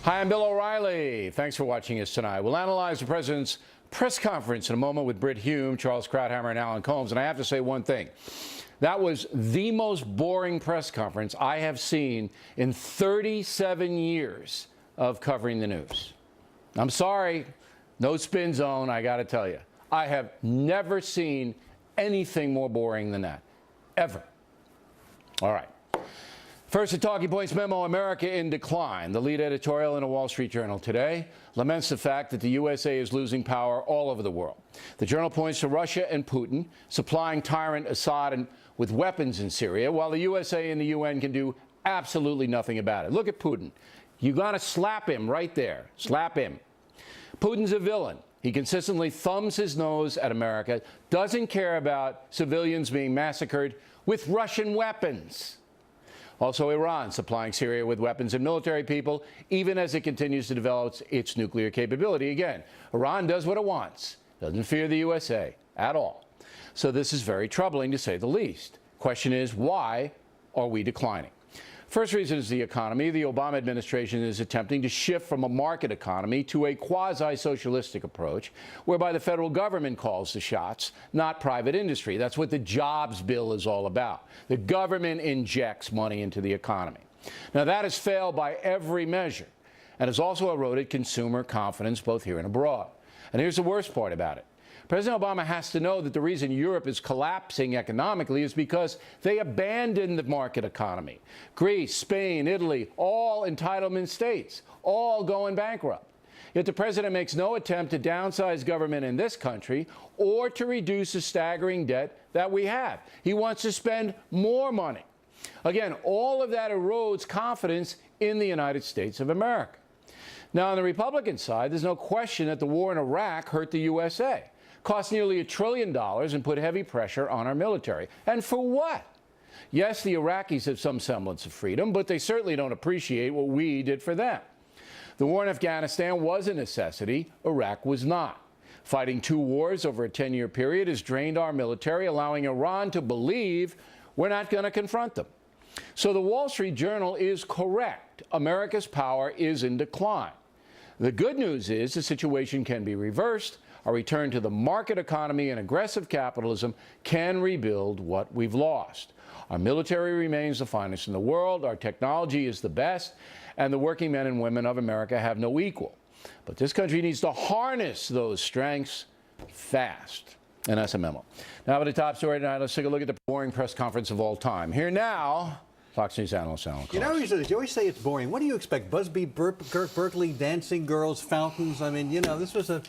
Hi, I'm Bill O'Reilly. Thanks for watching us tonight. We'll analyze the president's press conference in a moment with Brit Hume, Charles Krauthammer, and Alan Colmes. And I have to say one thing. That was the most boring press conference I have seen in 37 years of covering the news. I'm sorry, no spin zone, I got to tell you. I have never seen anything more boring than that, ever. All right. First, the Talking Points memo, America in Decline. The lead editorial in a Wall Street Journal today laments the fact that the USA is losing power all over the world. The journal points to Russia and Putin supplying tyrant Assad with weapons in Syria, while the USA and the UN can do absolutely nothing about it. Look at Putin. You got to slap him right there. Slap him. Putin's a villain. He consistently thumbs his nose at America, doesn't care about civilians being massacred with Russian weapons. Also, Iran supplying Syria with weapons and military people, even as it continues to develop its nuclear capability. Again, Iran does what it wants, doesn't fear the USA at all. So this is very troubling, to say the least. Question is, why are we declining? First reason is the economy. The Obama administration is attempting to shift from a market economy to a quasi-socialistic approach, whereby the federal government calls the shots, not private industry. That's what the jobs bill is all about. The government injects money into the economy. Now, that has failed by every measure and has also eroded consumer confidence both here and abroad. And here's the worst part about it. President Obama has to know that the reason Europe is collapsing economically is because they abandoned the market economy. Greece, Spain, Italy, all entitlement states, all going bankrupt. Yet the president makes no attempt to downsize government in this country or to reduce the staggering debt that we have. He wants to spend more money. Again, all of that erodes confidence in the United States of America. Now, on the Republican side, there's no question that the war in Iraq hurt the USA. Cost nearly $1 trillion and put heavy pressure on our military. And for what? Yes, the Iraqis have some semblance of freedom, but they certainly don't appreciate what we did for them. The war in Afghanistan was a necessity. Iraq was not. Fighting two wars over a 10-year period has drained our military, allowing Iran to believe we're not going to confront them. So the Wall Street Journal is correct. America's power is in decline. The good news is the situation can be reversed. A return to the market economy and aggressive capitalism can rebuild what we've lost. Our military remains the finest in the world, our technology is the best, and the working men and women of America have no equal. But this country needs to harness those strengths fast. And that's a memo. Now, for the top story tonight, let's take a look at the boring press conference of all time. Here now, Fox News analyst Alan Colmes. You know, you always say it's boring. What do you expect? Busby, Berkeley, dancing girls, fountains? I mean, you know, this was a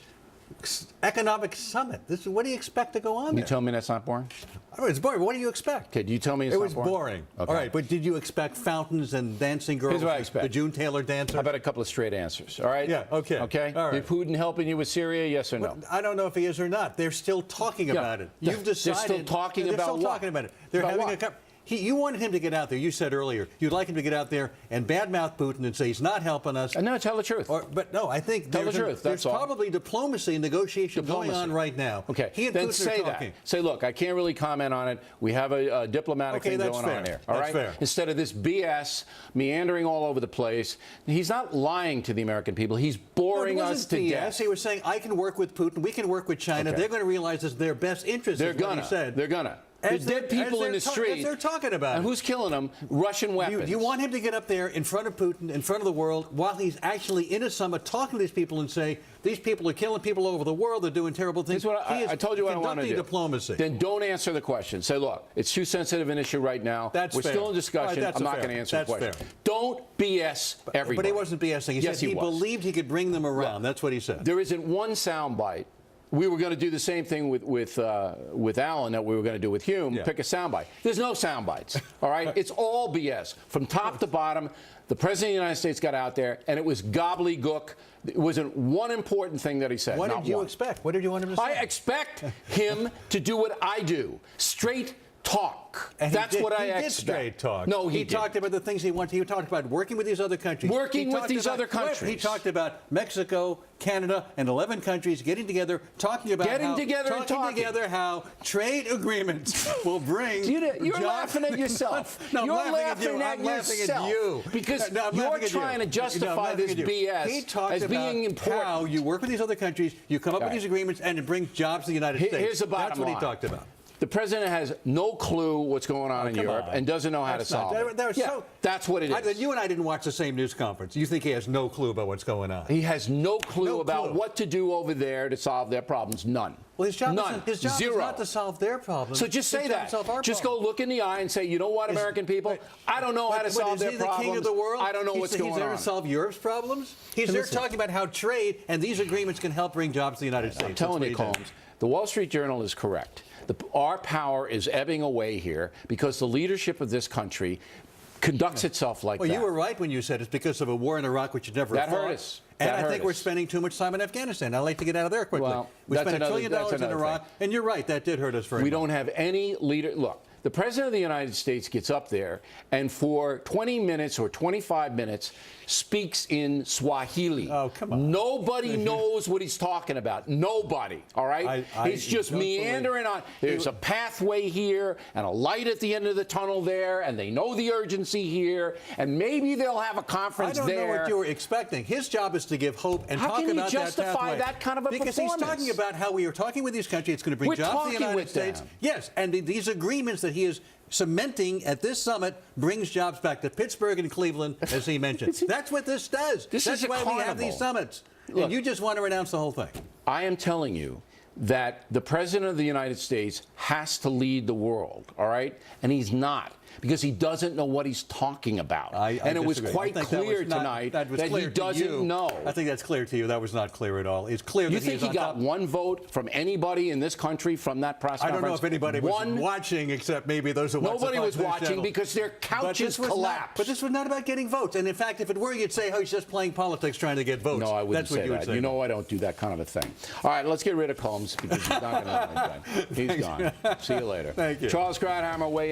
economic summit. What do you expect to go on there? You tell me that's not boring? I mean, it's boring. What do you expect? Okay, you tell me it's not boring? It was boring. Okay. All right, but did you expect fountains and dancing girls? Here's what I expect. The June Taylor dancer? How about a couple of straight answers, all right? Yeah, okay. Okay? All right. Is Putin helping you with Syria, yes or no? Well, I don't know if he is or not. They're still talking about it. You've decided. They're still talking about what? They're still talking about it. They're about having what? You wanted him to get out there. You said earlier you'd like him to get out there and badmouth Putin and say he's not helping us. No, tell the truth. But no, I think tell the truth. There's probably diplomacy and negotiation going on right now. Okay, he and then Putin say are talking. that. Say, look, I can't really comment on it. We have a diplomatic thing going on here. All right? Fair. Instead of this BS meandering all over the place, he's not lying to the American people. He's boring us to death. He was saying, I can work with Putin. We can work with China. Okay. They're going to realize it's their best interest. They're gonna. They're gonna. There's dead people in the street. They're talking about and who's killing them? Russian weapons. You want him to get up there in front of Putin, in front of the world, while he's actually in a summit talking to these people and say, these people are killing people all over the world. They're doing terrible things. What I told you what I want to do. Diplomacy. Then don't answer the question. Say, look, it's too sensitive an issue right now. We're still in discussion. I'm not going to answer the question. Fair. Don't BS everybody. But he wasn't BSing. He said he believed he could bring them around. That's what he said. There isn't one soundbite. We were going to do the same thing with Alan that we were going to do with Hume. Yeah. Pick a soundbite. There's no soundbites. All right, it's all BS from top to bottom. The president of the United States got out there, and it was gobbledygook. It wasn't one important thing that he said. What did you expect? What did you want him to say? I expect him to do what I do: straight talk. And That's what I He did expect. straight talk. No, he talked about the things he wanted. He talked about working with these other countries. Working with these other He countries. talked about Mexico, Canada, and 11 countries getting together, talking about how trade agreements will bring. You're laughing at yourself. No, you're I'm laughing at you. Because No, I'm you're laughing at you. trying to justify this BS He talked as about being important. how you work with these other countries, you come up with these agreements, and it brings jobs to the United States. Here's the bottom That's what he line. talked about. The president has no clue what's going on in Europe and doesn't know how to solve it. That's what it is. You and I didn't watch the same news conference. You think he has no clue about what's going on? He has no clue about what to do over there to solve their problems. None. Well, his job None. is Zero. not to solve their problems. So just say that. Just go look in the eye and say, you know what, American people? I don't know how to solve their problems. Is he the king of the world? I don't know what's going on. He's there to solve Europe's problems? He's there talking about how trade and these agreements can help bring jobs to the United States. I'm telling you, Colmes, the Wall Street Journal is correct. Our power is ebbing away here because the leadership of this country conducts itself like that. Well, you were right when you said it's because of a war in Iraq, which you never fought. That hurt us. And I think we're spending too much time in Afghanistan. I'd like to get out of there quickly. Well, we spent $1 trillion in Iraq, and you're right, that did hurt us very much. We don't have any leader. Look, the President of the United States gets up there and for 20 minutes or 25 minutes speaks in Swahili. Oh, come on. Nobody knows what he's talking about. Nobody, all right? He's just meandering on. There's a pathway here and a light at the end of the tunnel there, and they know the urgency here, and maybe they'll have a conference there. I don't know what you were expecting. His job is to give hope and talk about that pathway. How can you justify that kind of a performance? Because he's talking about how we are talking with these countries. It's going to bring jobs to the United States. Yes, and these agreements that he is cementing at this summit brings jobs back to Pittsburgh and Cleveland, as he mentioned. That's what this does. That's why we have these summits. Look, and you just want to renounce the whole thing. I am telling you that the President of the United States has to lead the world, all right? And he's not, because he doesn't know what he's talking about. And it was quite clear tonight that he doesn't know. I think that's clear to you. That was not clear at all. It's clear that he is on top. You think he got one vote from anybody in this country from that press conference? I don't know if anybody was watching, except maybe those who watched. Nobody was watching because their couches collapsed. But this was not about getting votes. And in fact, if it were, you'd say, oh, he's just playing politics trying to get votes. No, I wouldn't say that. You know I don't do that kind of a thing. All right, let's get rid of Colmes because he's not going to know anything. He's gone. See you later. Thank you. Charles Krauthammer, weigh in.